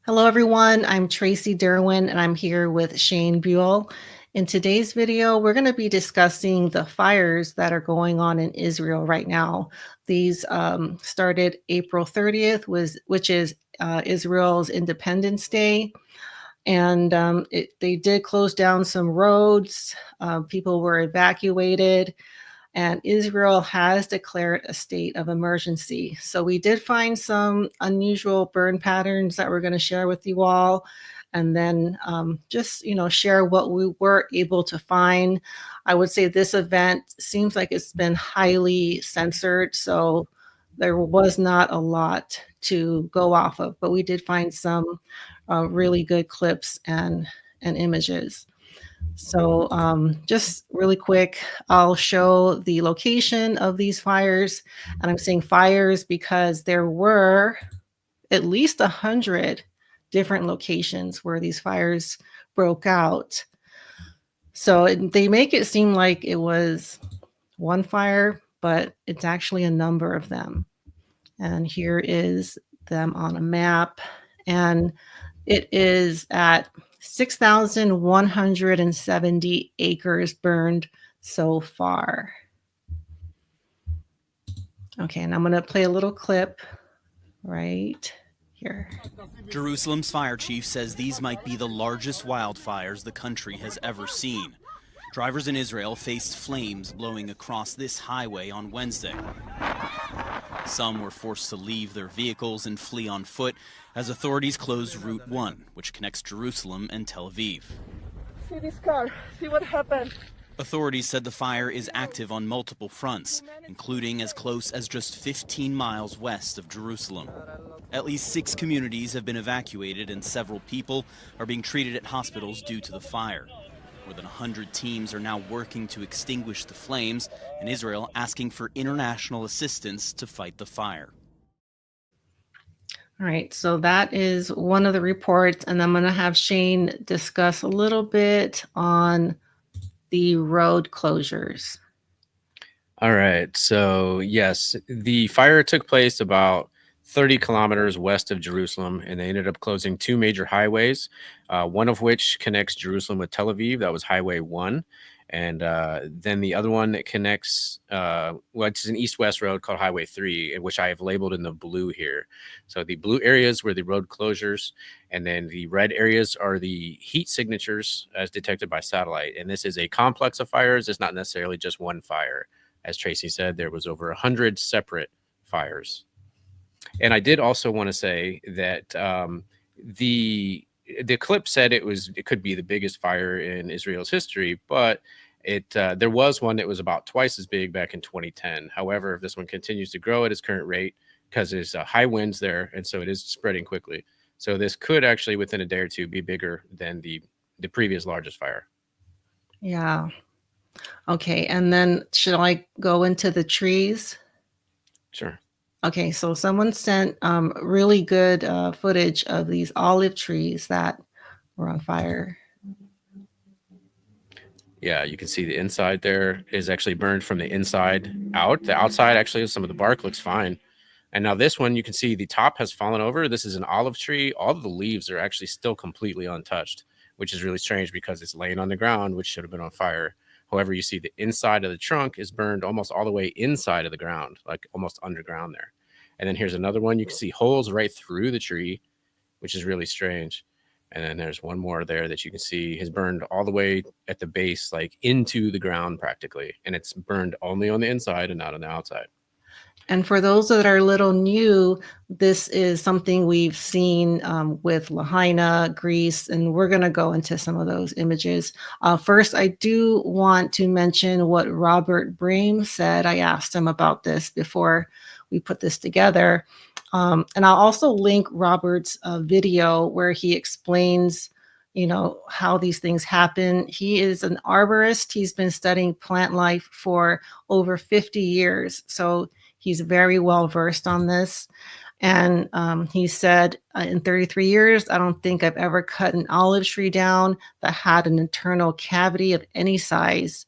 Hello, everyone. I'm Tracy Derwin, and I'm here with Shane Buell. In today's video, we're going to be discussing the fires that are going on in Israel right now. These started April 30th, which is Israel's Independence Day. And they did close down some roads. People were evacuated, and Israel has declared a state of emergency. So we did find some unusual burn patterns that we're going to share with you all, and then just share what we were able to find. I would say this event seems like it's been highly censored, so there was not a lot to go off of, but we did find some really good clips and images. So, just really quick, I'll show the location of these fires. And I'm saying fires because there were at least 100 different locations where these fires broke out. So they make it seem like it was one fire, but it's actually a number of them. And here is them on a map. And it is at 6,170 acres burned so far. Okay, and I'm going to play a little clip right here. Jerusalem's fire chief says these might be the largest wildfires the country has ever seen. Drivers in Israel faced flames blowing across this highway on Wednesday. Some were forced to leave their vehicles and flee on foot as authorities closed Route 1, which connects Jerusalem and Tel Aviv. See this car, see what happened. Authorities said the fire is active on multiple fronts, including as close as just 15 miles west of Jerusalem. At least 6 communities have been evacuated and several people are being treated at hospitals due to the fire. More than 100 teams are now working to extinguish the flames, and Israel asking for international assistance to fight the fire. All right, so that is one of the reports, and I'm going to have Shane discuss a little bit on the road closures. All right. So, yes, the fire took place about 30 kilometers west of Jerusalem, and they ended up closing 2 major highways, one of which connects Jerusalem with Tel Aviv. That was Highway 1. And then the other one that connects, it's an east-west road called Highway 3, which I have labeled in the blue here. So the blue areas were the road closures, and then the red areas are the heat signatures as detected by satellite. And this is a complex of fires. It's not necessarily just one fire. As Tracy said, there was over 100 separate fires. And I did also want to say that the clip said it could be the biggest fire in Israel's history, but there was one that was about twice as big back in 2010. However, this one continues to grow at its current rate because there's high winds there, and so it is spreading quickly. So this could actually, within a day or two, be bigger than the previous largest fire. Yeah. Okay, and then should I go into the trees? Sure. Okay, so someone sent really good footage of these olive trees that were on fire. Yeah, you can see the inside there is actually burned from the inside out. The outside, actually, some of the bark looks fine. And now this one, you can see the top has fallen over. This is an olive tree. All of the leaves are actually still completely untouched, which is really strange because it's laying on the ground, which should have been on fire. However, you see the inside of the trunk is burned almost all the way inside of the ground, like almost underground there. And then here's another one. You can see holes right through the tree, which is really strange. And then there's one more there that you can see has burned all the way at the base, like into the ground practically. And it's burned only on the inside and not on the outside. And for those that are a little new, this is something we've seen with Lahaina, Greece, and we're going to go into some of those images. First, I do want to mention what Robert Brehm said. I asked him about this before we put this together. And I'll also link Robert's video where he explains how these things happen. He is an arborist. He's been studying plant life for over 50 years. So he's very well versed on this. And he said, in 33 years, I don't think I've ever cut an olive tree down that had an internal cavity of any size.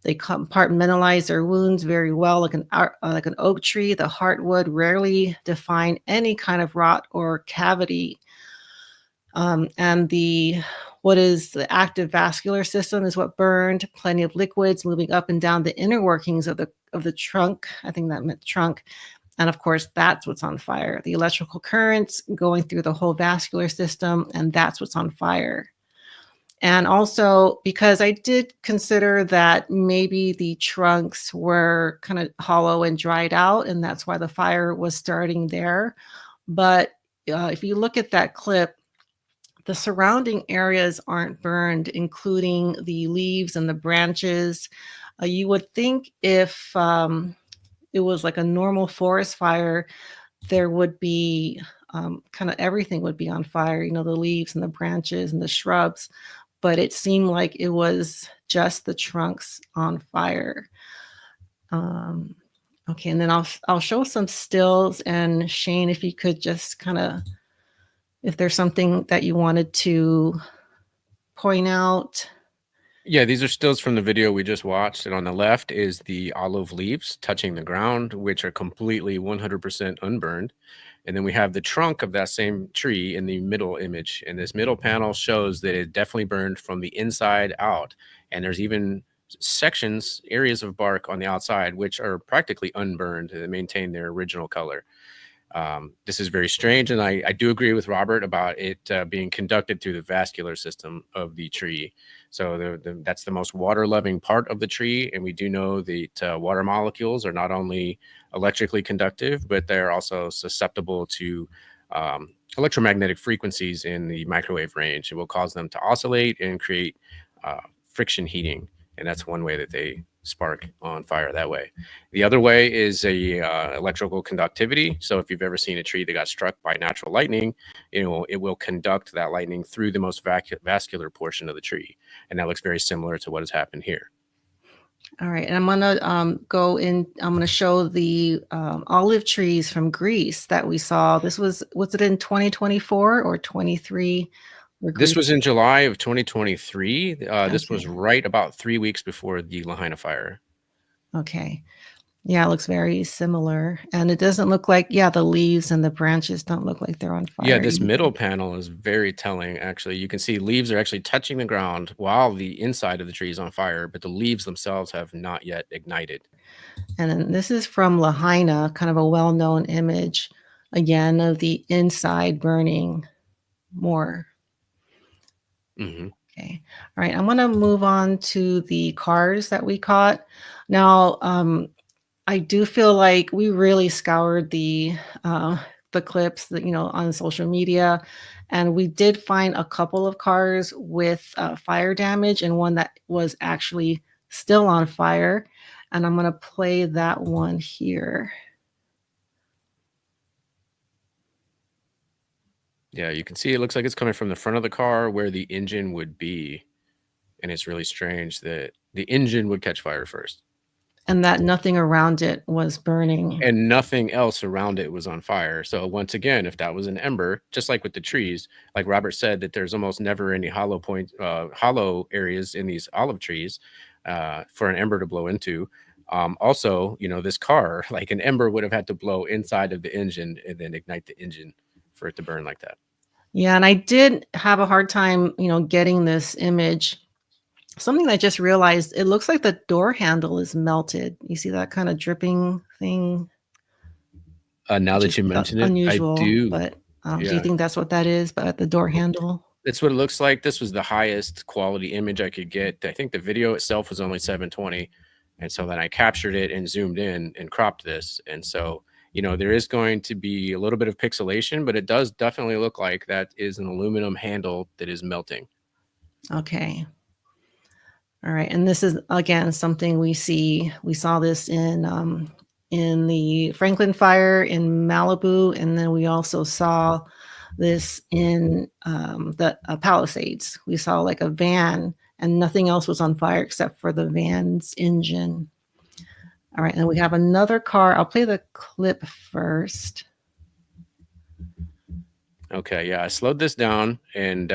They compartmentalize their wounds very well, like an oak tree. The heartwood rarely define any kind of rot or cavity. And what is the active vascular system is what burned. Plenty of liquids moving up and down the inner workings of the trunk. I think that meant trunk. And of course, that's what's on fire. The electrical currents going through the whole vascular system, and that's what's on fire. And also, because I did consider that maybe the trunks were kind of hollow and dried out, and that's why the fire was starting there. But if you look at that clip, the surrounding areas aren't burned, including the leaves and the branches. You would think if it was like a normal forest fire, there would be kind of everything would be on fire, the leaves and the branches and the shrubs. But it seemed like it was just the trunks on fire. Okay, and then I'll show some stills, and Shane, if you could just kind of, if there's something that you wanted to point out. Yeah, these are stills from the video we just watched. And on the left is the olive leaves touching the ground, which are completely 100% unburned. And then we have the trunk of that same tree in the middle image. And this middle panel shows that it definitely burned from the inside out. And there's even sections, areas of bark on the outside, which are practically unburned and maintain their original color. This is very strange, and I do agree with Robert about it being conducted through the vascular system of the tree. So that's the most water-loving part of the tree, and we do know that water molecules are not only electrically conductive, but they're also susceptible to electromagnetic frequencies in the microwave range. It will cause them to oscillate and create friction heating, and that's one way that they spark on fire that way. The other way is electrical conductivity. So if you've ever seen a tree that got struck by natural lightning, it will conduct that lightning through the most vascular portion of the tree. And that looks very similar to what has happened here. All right, and I'm gonna I'm gonna show the olive trees from Greece that we saw. Was it in 2024 or 23? This was in July of 2023. This was Okay. right about 3 weeks before the Lahaina fire. Okay. Yeah, it looks very similar. And it doesn't look like, the leaves and the branches don't look like they're on fire. Yeah, this middle panel is very telling, actually. You can see leaves are actually touching the ground while the inside of the tree is on fire, but the leaves themselves have not yet ignited. And then this is from Lahaina, kind of a well-known image, again, of the inside burning more. Mm-hmm. Okay. All right. I'm going to move on to the cars that we caught. Now, I do feel like we really scoured the clips that, on social media, and we did find a couple of cars with fire damage and one that was actually still on fire. And I'm going to play that one here. Yeah, you can see it looks like it's coming from the front of the car where the engine would be. And it's really strange that the engine would catch fire first. And that nothing around it was burning. And nothing else around it was on fire. So once again, if that was an ember, just like with the trees, like Robert said, that there's almost never any hollow areas in these olive trees for an ember to blow into. Also, this car, like an ember would have had to blow inside of the engine and then ignite the engine for it to burn like that. Yeah, and I did have a hard time, getting this image. Something I just realized, it looks like the door handle is melted. You see that kind of dripping thing? Now that you mention it, unusual, I do. But do Yeah. you think that's what that is? But the door handle? That's what it looks like. This was the highest quality image I could get. I think the video itself was only 720. And so then I captured it and zoomed in and cropped this. And so, there is going to be a little bit of pixelation, but it does definitely look like that is an aluminum handle that is melting. Okay. All right. And this is, again, something we saw this in the Franklin fire in Malibu. And then we also saw this in the Palisades. We saw like a van and nothing else was on fire except for the van's engine. All right. And we have another car. I'll play the clip first. Okay, yeah, I slowed this down, and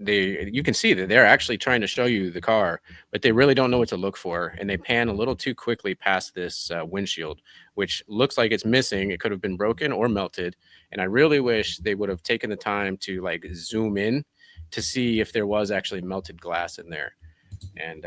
you can see that they're actually trying to show you the car, but they really don't know what to look for, and they pan a little too quickly past this windshield, which looks like it's missing. It could have been broken or melted, and I really wish they would have taken the time to like zoom in to see if there was actually melted glass in there. And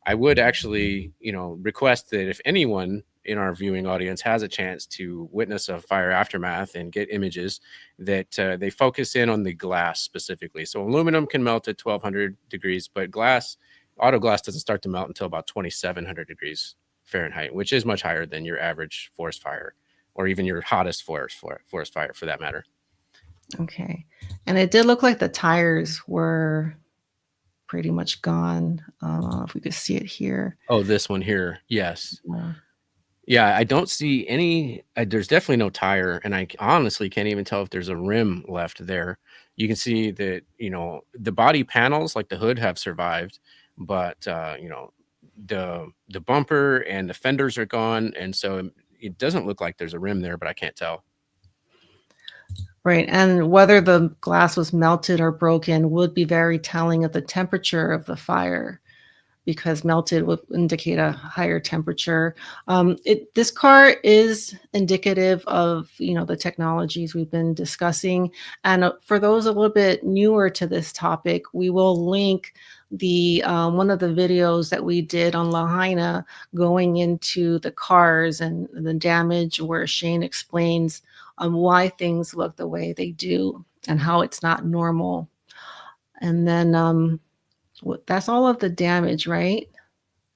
I would actually, request that if anyone in our viewing audience has a chance to witness a fire aftermath and get images, that they focus in on the glass specifically. So aluminum can melt at 1200 degrees, but auto glass doesn't start to melt until about 2700 degrees Fahrenheit, which is much higher than your average forest fire or even your hottest forest fire for that matter. Okay. And it did look like the tires were pretty much gone. If we could see it here. Oh, this one here. Yes. Yeah. Yeah, I don't see any. There's definitely no tire, and I honestly can't even tell if there's a rim left there. You can see that, the body panels, like the hood, have survived, but the bumper and the fenders are gone, and so it doesn't look like there's a rim there, but I can't tell. Right. And whether the glass was melted or broken would be very telling of the temperature of the fire, because melted would indicate a higher temperature. This car is indicative of, the technologies we've been discussing. And for those a little bit newer to this topic, we will link the one of the videos that we did on Lahaina going into the cars and the damage, where Shane explains why things look the way they do and how it's not normal. And then that's all of the damage, right?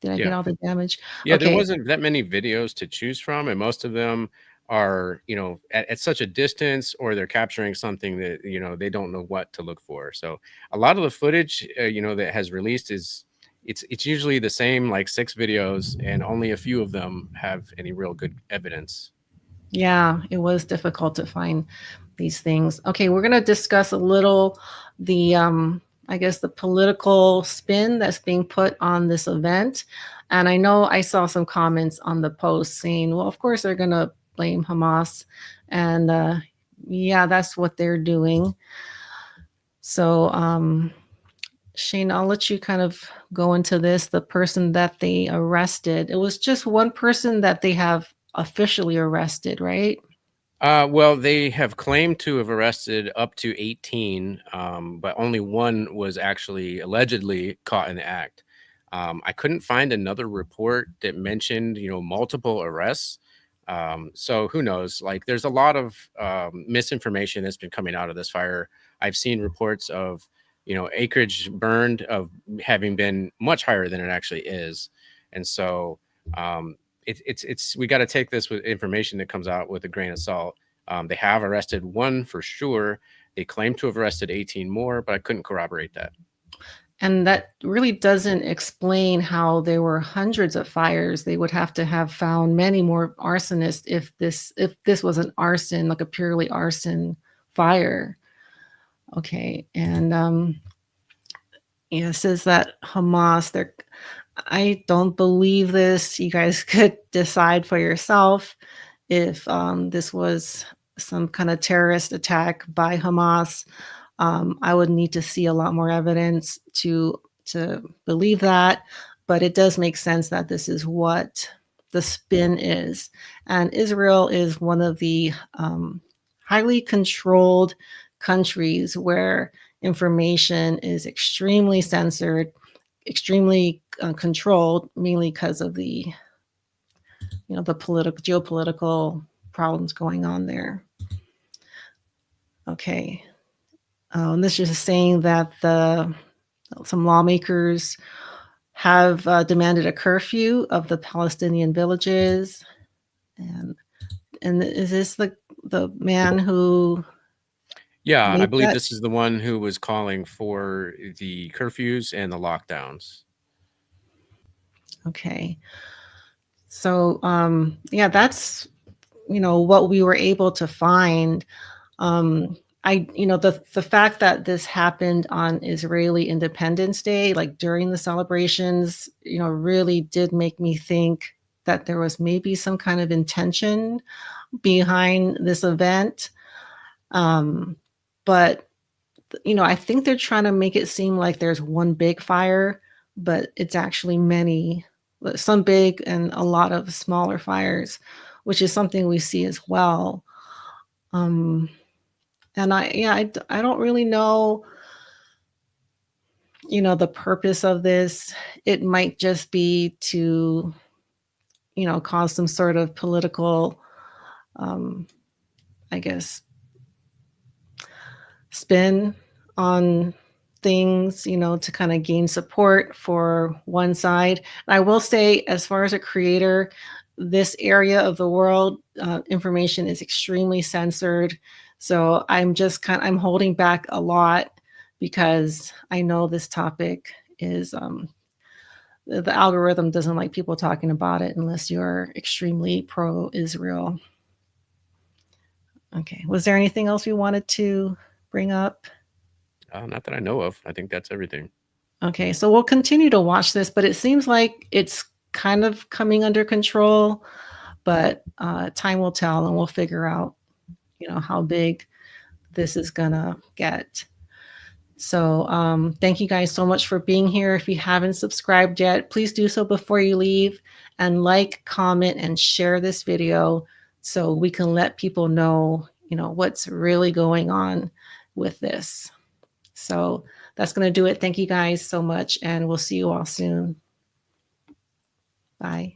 Did I get all the damage? Yeah, there Okay. wasn't that many videos to choose from, and most of them are, at such a distance, or they're capturing something that, they don't know what to look for. So a lot of the footage, that has released it's usually the same, like 6 videos, and only a few of them have any real good evidence. Yeah, it was difficult to find these things. Okay, we're going to discuss a little the I guess the political spin that's being put on this event. And I know I saw some comments on the post saying, well, of course they're going to blame Hamas. And yeah, that's what they're doing. So Shane, I'll let you kind of go into this. The person that they arrested, it was just one person that they have officially arrested, right? Well, they have claimed to have arrested up to 18, but only one was actually allegedly caught in the act. I couldn't find another report that mentioned, multiple arrests. So who knows? Like, there's a lot of misinformation that's been coming out of this fire. I've seen reports of, acreage burned of having been much higher than it actually is, and so it's we got to take this with information that comes out with a grain of salt. They have arrested one for sure. They claim to have arrested 18 more, but I couldn't corroborate that. And that really doesn't explain how there were hundreds of fires. They would have to have found many more arsonists if this was an arson, like a purely arson fire. Okay, and it says that Hamas, I don't believe this. You guys could decide for yourself if this was some kind of terrorist attack by Hamas. I would need to see a lot more evidence to believe that, but it does make sense that this is what the spin is. And Israel is one of the highly controlled countries where information is extremely censored, extremely controlled, mainly because of the geopolitical problems going on there. Okay. And this is saying that some lawmakers have demanded a curfew of the Palestinian villages. And is this the man who? Yeah, I believe this is the one who was calling for the curfews and the lockdowns. Okay. So, yeah, that's, what we were able to find. The fact that this happened on Israeli Independence Day, like during the celebrations, really did make me think that there was maybe some kind of intention behind this event. but I think they're trying to make it seem like there's one big fire, but it's actually many, some big and a lot of smaller fires, which is something we see as well. Um, and I don't really know, the purpose of this. It might just be to, cause some sort of political, I guess, spin on things, to kind of gain support for one side. And I will say, as far as a creator, this area of the world, information is extremely censored. So I'm holding back a lot because I know this topic is, the algorithm doesn't like people talking about it unless you're extremely pro-Israel. Okay. Was there anything else you wanted to bring up? Not that I know of. I think that's everything. Okay, so we'll continue to watch this, but it seems like it's kind of coming under control, but time will tell and we'll figure out, how big this is gonna get. So thank you guys so much for being here. If you haven't subscribed yet, please do so before you leave, and like, comment, and share this video so we can let people know, what's really going on with this. So that's going to do it. Thank you guys so much, and we'll see you all soon. Bye.